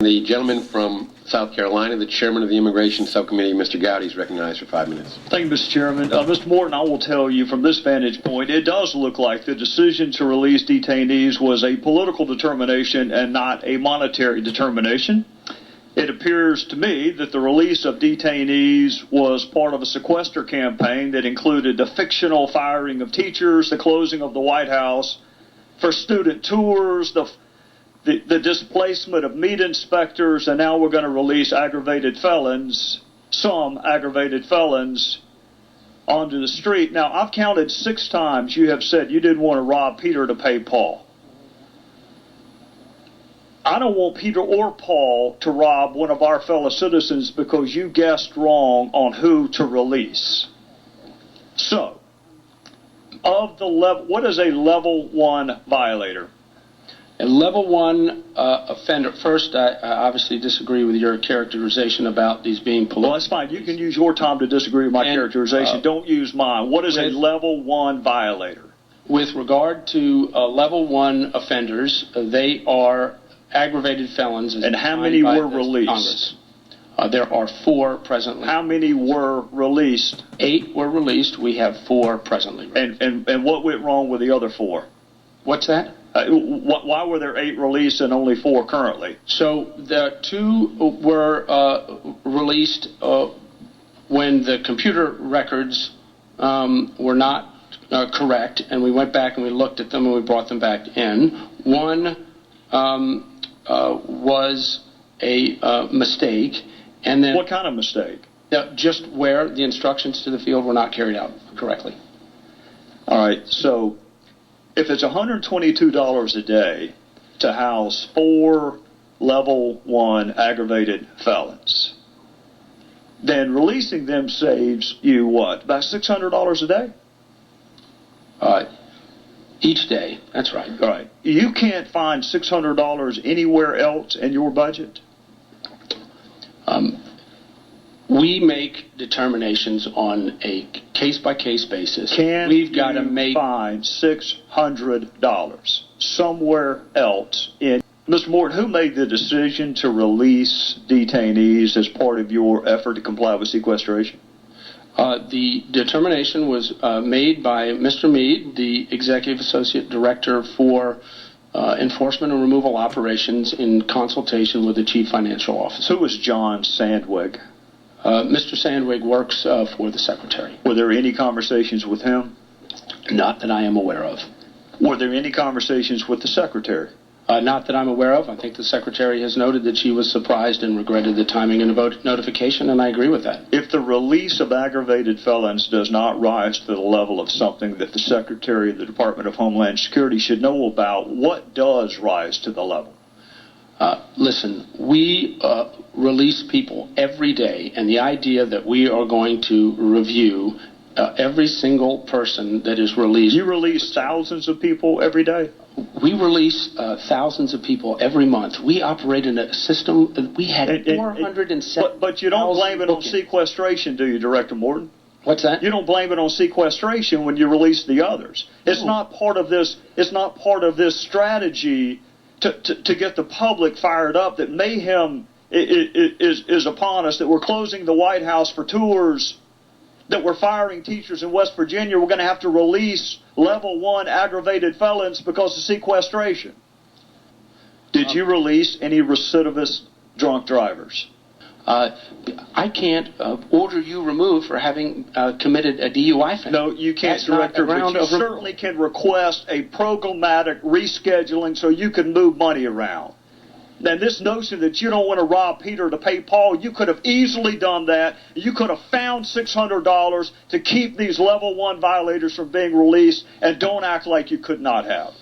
The gentleman from South Carolina, the chairman of the Immigration Subcommittee, Mr. Gowdy, is recognized for 5 minutes. Thank you, Mr. Chairman. Mr. Morton, I will tell you from this vantage point, it does look like the decision to release detainees was a political determination and not a monetary determination. It appears to me that the release of detainees was part of a sequester campaign that included the fictional firing of teachers, the closing of the White House for student tours, the displacement of meat inspectors, and now we're going to release aggravated felons, some aggravated felons, onto the street. Now, I've counted 6 times you have said you didn't want to rob Peter to pay Paul. I don't want Peter or Paul to rob one of our fellow citizens because you guessed wrong on who to release. So, of the level, what is a level 1 violator? A level 1 offender. First, I obviously disagree with your characterization about these being political. Well, that's fine. You can use your time to disagree with my characterization. Don't use mine. What is a level 1 violator? With regard to level 1 offenders, they are aggravated felons. And how many were released? Congress. There are 4 presently. How many were released? 8 were released. We have 4 presently. And what went wrong with the other 4? What's that? Why were there 8 released and only 4 currently? So the 2 were released when the computer records were not correct, and we went back and we looked at them and we brought them back in. 1 was a mistake, and then... What kind of mistake? Just where the instructions to the field were not carried out correctly. All right, so if it's $122 a day to house 4 level 1 aggravated felons, then releasing them saves you what, about $600 a day? Each day, that's right. All right. You can't find $600 anywhere else in your budget? We make determinations on a case-by-case basis. We've got to find $600 somewhere else in... Mr. Morton, who made the decision to release detainees as part of your effort to comply with sequestration? The determination was made by Mr. Meade, the Executive Associate Director for Enforcement and Removal Operations, in consultation with the Chief Financial Officer. Who was John Sandwig? Mr. Sandwig works for the Secretary. Were there any conversations with him? Not that I am aware of. Were there any conversations with the Secretary? Not that I'm aware of. I think the Secretary has noted that she was surprised and regretted the timing and the notification, and I agree with that. If the release of aggravated felons does not rise to the level of something that the Secretary of the Department of Homeland Security should know about, what does rise to the level? Listen, we release people every day, and the idea that we are going to review every single person that is released... You release thousands of people every day? We release thousands of people every month. We operate in a system. We had 407. But you don't blame it on sequestration, do you, Director Morton? What's that? You don't blame it on sequestration when you release the others. It's not part of this. It's not part of this strategy to get the public fired up that mayhem is upon us. That we're closing the White House for tours. That we're firing teachers in West Virginia. We're going to have to release level 1 aggravated felons because of sequestration. Did you release any recidivist drunk drivers? I can't order you removed for having committed a DUI offense. No, you can't, Director, but you certainly can request a programmatic rescheduling so you can move money around. And this notion that you don't want to rob Peter to pay Paul, you could have easily done that. You could have found $600 to keep these level 1 violators from being released, and don't act like you could not have.